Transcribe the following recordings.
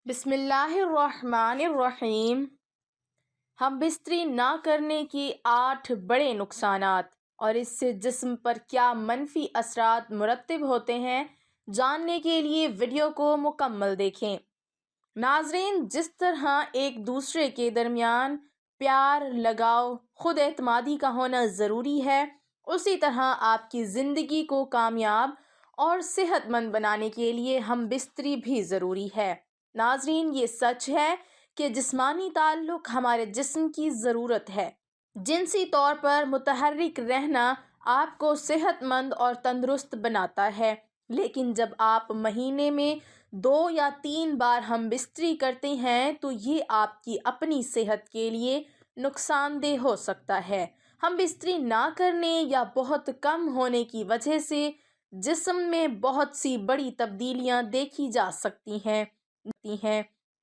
بسم اللہ الرحمن الرحیم۔ ہم بستری نہ کرنے کے 8 بڑے نقصانات اور اس سے جسم پر کیا منفی اثرات مرتب ہوتے ہیں، جاننے کے لیے ویڈیو کو مکمل دیکھیں۔ ناظرین، جس طرح ایک دوسرے کے درمیان پیار، لگاؤ، خود اعتمادی کا ہونا ضروری ہے، اسی طرح آپ کی زندگی کو کامیاب اور صحت مند بنانے کے لیے ہم بستری بھی ضروری ہے۔ ناظرین، یہ سچ ہے کہ جسمانی تعلق ہمارے جسم کی ضرورت ہے۔ جنسی طور پر متحرک رہنا آپ کو صحت مند اور تندرست بناتا ہے، لیکن جب آپ مہینے میں 2 یا 3 بار ہم بستری کرتے ہیں تو یہ آپ کی اپنی صحت کے لیے نقصان دہ ہو سکتا ہے۔ ہم بستری نہ کرنے یا بہت کم ہونے کی وجہ سے جسم میں بہت سی بڑی تبدیلیاں دیکھی جا سکتی ہیں۔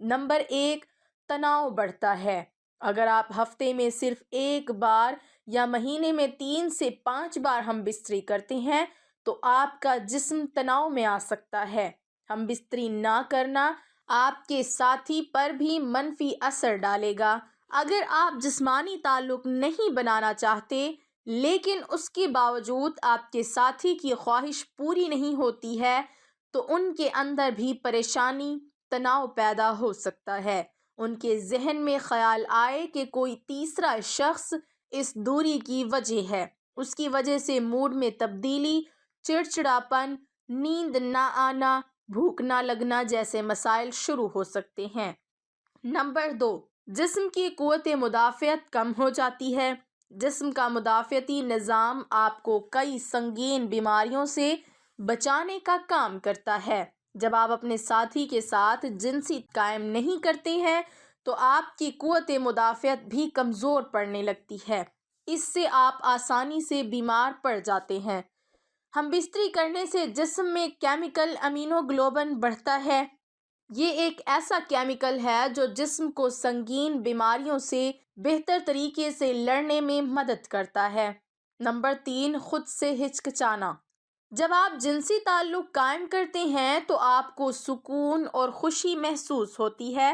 نمبر 1، تناؤ بڑھتا ہے۔ اگر آپ ہفتے میں صرف 1 بار یا مہینے میں 3 سے 5 بار ہم بستری کرتے ہیں تو آپ کا جسم تناؤ میں آ سکتا ہے۔ ہم بستری نہ کرنا آپ کے ساتھی پر بھی منفی اثر ڈالے گا۔ اگر آپ جسمانی تعلق نہیں بنانا چاہتے لیکن اس کے باوجود آپ کے ساتھی کی خواہش پوری نہیں ہوتی ہے تو ان کے اندر بھی پریشانی، تناؤ پیدا ہو سکتا ہے۔ ان کے ذہن میں خیال آئے کہ کوئی تیسرا شخص اس دوری کی وجہ ہے۔ اس کی وجہ سے موڈ میں تبدیلی، چڑچڑاپن، نیند نہ آنا، بھوک نہ لگنا جیسے مسائل شروع ہو سکتے ہیں۔ نمبر 2، جسم کی قوت مدافعت کم ہو جاتی ہے۔ جسم کا مدافعتی نظام آپ کو کئی سنگین بیماریوں سے بچانے کا کام کرتا ہے۔ جب آپ اپنے ساتھی کے ساتھ جنسی قائم نہیں کرتے ہیں تو آپ کی قوت مدافعت بھی کمزور پڑنے لگتی ہے۔ اس سے آپ آسانی سے بیمار پڑ جاتے ہیں۔ ہم بستری کرنے سے جسم میں کیمیکل ایمونوگلوبن بڑھتا ہے۔ یہ ایک ایسا کیمیکل ہے جو جسم کو سنگین بیماریوں سے بہتر طریقے سے لڑنے میں مدد کرتا ہے۔ نمبر 3، خود سے ہچکچانا۔ جب آپ جنسی تعلق قائم کرتے ہیں تو آپ کو سکون اور خوشی محسوس ہوتی ہے۔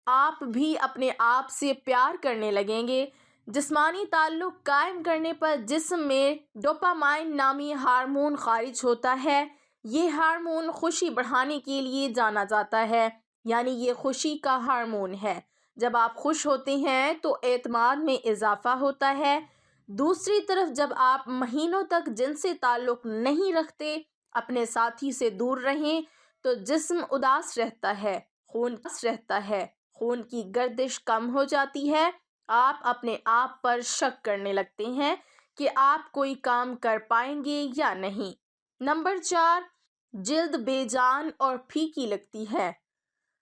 آپ بھی اپنے آپ سے پیار کرنے لگیں گے۔ جسمانی تعلق قائم کرنے پر جسم میں ڈوپامائن نامی ہارمون خارج ہوتا ہے۔ یہ ہارمون خوشی بڑھانے کے لیے جانا جاتا ہے، یعنی یہ خوشی کا ہارمون ہے۔ جب آپ خوش ہوتے ہیں تو اعتماد میں اضافہ ہوتا ہے۔ دوسری طرف جب آپ مہینوں تک جنسی تعلق نہیں رکھتے، اپنے ساتھی سے دور رہیں تو جسم اداس رہتا ہے، خون کی گردش کم ہو جاتی ہے، آپ اپنے آپ پر شک کرنے لگتے ہیں کہ آپ کوئی کام کر پائیں گے یا نہیں۔ نمبر 4، جلد بے جان اور پھیکی لگتی ہے۔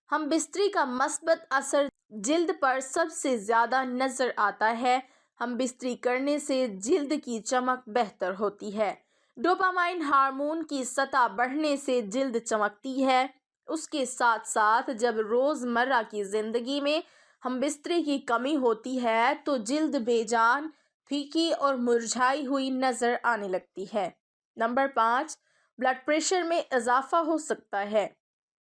ہم بستری کا مثبت اثر جلد پر سب سے زیادہ نظر آتا ہے۔ ہم بستری کرنے سے جلد کی چمک بہتر ہوتی ہے۔ ڈوپامائن ہارمون کی سطح بڑھنے سے جلد چمکتی ہے۔ اس کے ساتھ ساتھ جب روزمرہ کی زندگی میں ہم بستری کی کمی ہوتی ہے تو جلد بے جان، پھیکی اور مرجھائی ہوئی نظر آنے لگتی ہے۔ نمبر 5، بلڈ پریشر میں اضافہ ہو سکتا ہے۔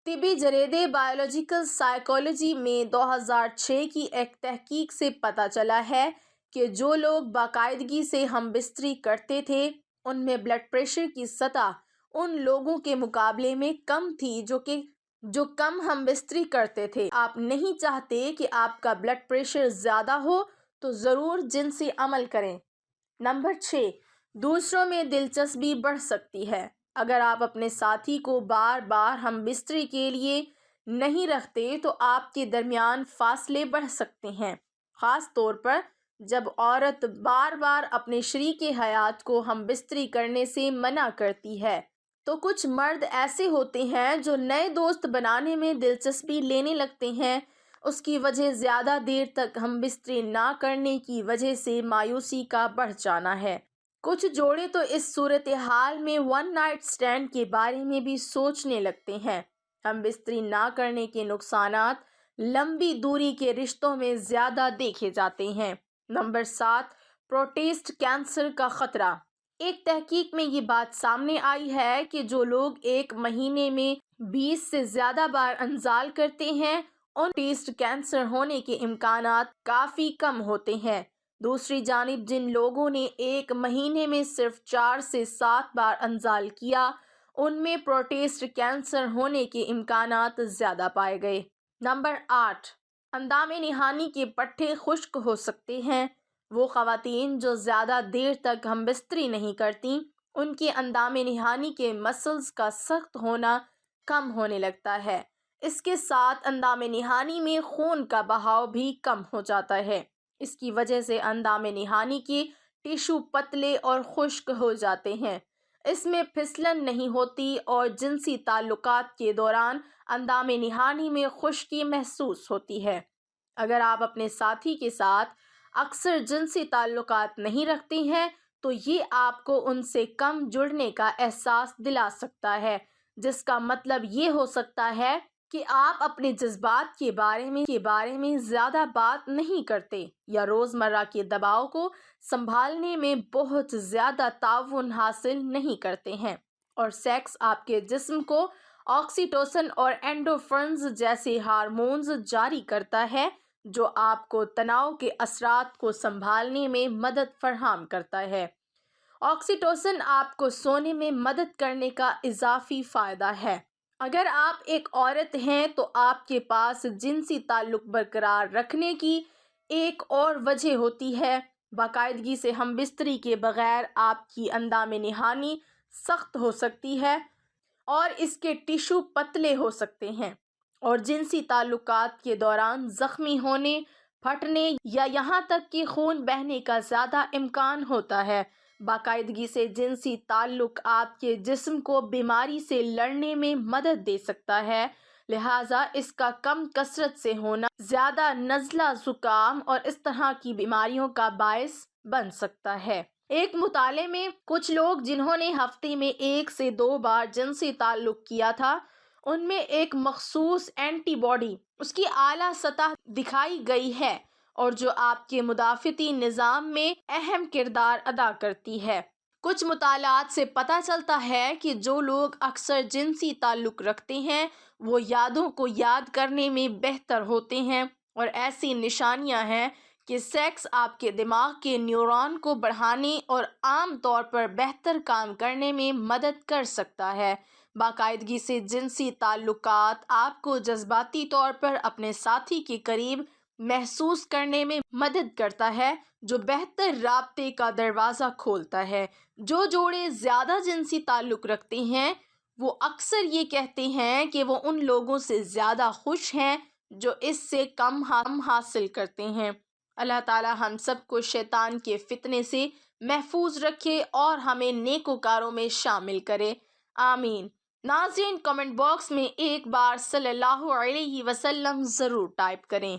طبی جریدے بایولوجیکل سائیکالوجی میں 2006 کی ایک تحقیق سے پتہ چلا ہے کہ جو لوگ باقاعدگی سے ہم بستری کرتے تھے ان میں بلڈ پریشر کی سطح ان لوگوں کے مقابلے میں کم تھی جو کم ہم بستری کرتے تھے۔ آپ نہیں چاہتے کہ آپ کا بلڈ پریشر زیادہ ہو تو ضرور جنسی عمل کریں۔ نمبر 6، دوسروں میں دلچسپی بڑھ سکتی ہے۔ اگر آپ اپنے ساتھی کو بار بار ہم بستری کے لیے نہیں رکھتے تو آپ کے درمیان فاصلے بڑھ سکتے ہیں، خاص طور پر جب عورت بار بار اپنے شریک حیات کو ہم بستری کرنے سے منع کرتی ہے۔ تو کچھ مرد ایسے ہوتے ہیں جو نئے دوست بنانے میں دلچسپی لینے لگتے ہیں۔ اس کی وجہ زیادہ دیر تک ہم بستری نہ کرنے کی وجہ سے مایوسی کا بڑھ جانا ہے۔ کچھ جوڑے تو اس صورتحال میں 1 نائٹ اسٹینڈ کے بارے میں بھی سوچنے لگتے ہیں۔ ہم بستری نہ کرنے کے نقصانات لمبی دوری کے رشتوں میں زیادہ دیکھے جاتے ہیں۔ نمبر 7، پروسٹیٹ کینسر کا خطرہ۔ ایک تحقیق میں یہ بات سامنے آئی ہے کہ جو لوگ ایک مہینے میں 20 سے زیادہ بار انزال کرتے ہیں ان ٹیسٹ کینسر ہونے کے امکانات کافی کم ہوتے ہیں۔ دوسری جانب جن لوگوں نے ایک مہینے میں صرف 4 سے 7 بار انزال کیا ان میں پروسٹیٹ کینسر ہونے کے امکانات زیادہ پائے گئے۔ نمبر 8، اندام نہانی کے پٹھے خشک ہو سکتے ہیں۔ وہ خواتین جو زیادہ دیر تک ہم بستری نہیں کرتیں ان کے اندام نہانی کے مسلز کا سخت ہونا کم ہونے لگتا ہے۔ اس کے ساتھ اندام نہانی میں خون کا بہاؤ بھی کم ہو جاتا ہے۔ اس کی وجہ سے اندام نہانی کے ٹیشو پتلے اور خشک ہو جاتے ہیں، اس میں پھسلن نہیں ہوتی اور جنسی تعلقات کے دوران اندام نہانی میں خشکی محسوس ہوتی ہے۔ اگر آپ اپنے ساتھی کے ساتھ اکثر جنسی تعلقات نہیں رکھتے ہیں تو یہ آپ کو ان سے کم جڑنے کا احساس دلا سکتا ہے، جس کا مطلب یہ ہو سکتا ہے کہ آپ اپنے جذبات کے بارے میں زیادہ بات نہیں کرتے یا روزمرہ کے دباؤ کو سنبھالنے میں بہت زیادہ تعاون حاصل نہیں کرتے ہیں، اور سیکس آپ کے جسم کو آکسیٹوسن اور اینڈورفنز جیسے ہارمونز جاری کرتا ہے جو آپ کو تناؤ کے اثرات کو سنبھالنے میں مدد فراہم کرتا ہے۔ آکسیٹوسن آپ کو سونے میں مدد کرنے کا اضافی فائدہ ہے۔ اگر آپ ایک عورت ہیں تو آپ کے پاس جنسی تعلق برقرار رکھنے کی ایک اور وجہ ہوتی ہے۔ باقاعدگی سے ہم بستری کے بغیر آپ کی اندام نہانی سخت ہو سکتی ہے اور اس کے ٹیشو پتلے ہو سکتے ہیں اور جنسی تعلقات کے دوران زخمی ہونے، پھٹنے یا یہاں تک کہ خون بہنے کا زیادہ امکان ہوتا ہے۔ باقاعدگی سے جنسی تعلق آپ کے جسم کو بیماری سے لڑنے میں مدد دے سکتا ہے، لہٰذا اس کا کم کثرت سے ہونا زیادہ نزلہ، زکام اور اس طرح کی بیماریوں کا باعث بن سکتا ہے۔ ایک مطالعے میں کچھ لوگ جنہوں نے ہفتے میں 1 سے 2 بار جنسی تعلق کیا تھا ان میں ایک مخصوص اینٹی باڈی اس کی اعلیٰ سطح دکھائی گئی ہے اور جو آپ کے مدافعتی نظام میں اہم کردار ادا کرتی ہے۔ کچھ مطالعات سے پتہ چلتا ہے کہ جو لوگ اکثر جنسی تعلق رکھتے ہیں وہ یادوں کو یاد کرنے میں بہتر ہوتے ہیں، اور ایسی نشانیاں ہیں کہ سیکس آپ کے دماغ کے نیورون کو بڑھانے اور عام طور پر بہتر کام کرنے میں مدد کر سکتا ہے۔ باقاعدگی سے جنسی تعلقات آپ کو جذباتی طور پر اپنے ساتھی کے قریب محسوس کرنے میں مدد کرتا ہے، جو بہتر رابطے کا دروازہ کھولتا ہے۔ جو جوڑے زیادہ جنسی تعلق رکھتے ہیں وہ اکثر یہ کہتے ہیں کہ وہ ان لوگوں سے زیادہ خوش ہیں جو اس سے کم حاصل کرتے ہیں۔ اللہ تعالی ہم سب کو شیطان کے فتنے سے محفوظ رکھے اور ہمیں نیکوکاروں میں شامل کرے، آمین۔ ناظرین، کمنٹ باکس میں ایک بار صلی اللہ علیہ وسلم ضرور ٹائپ کریں۔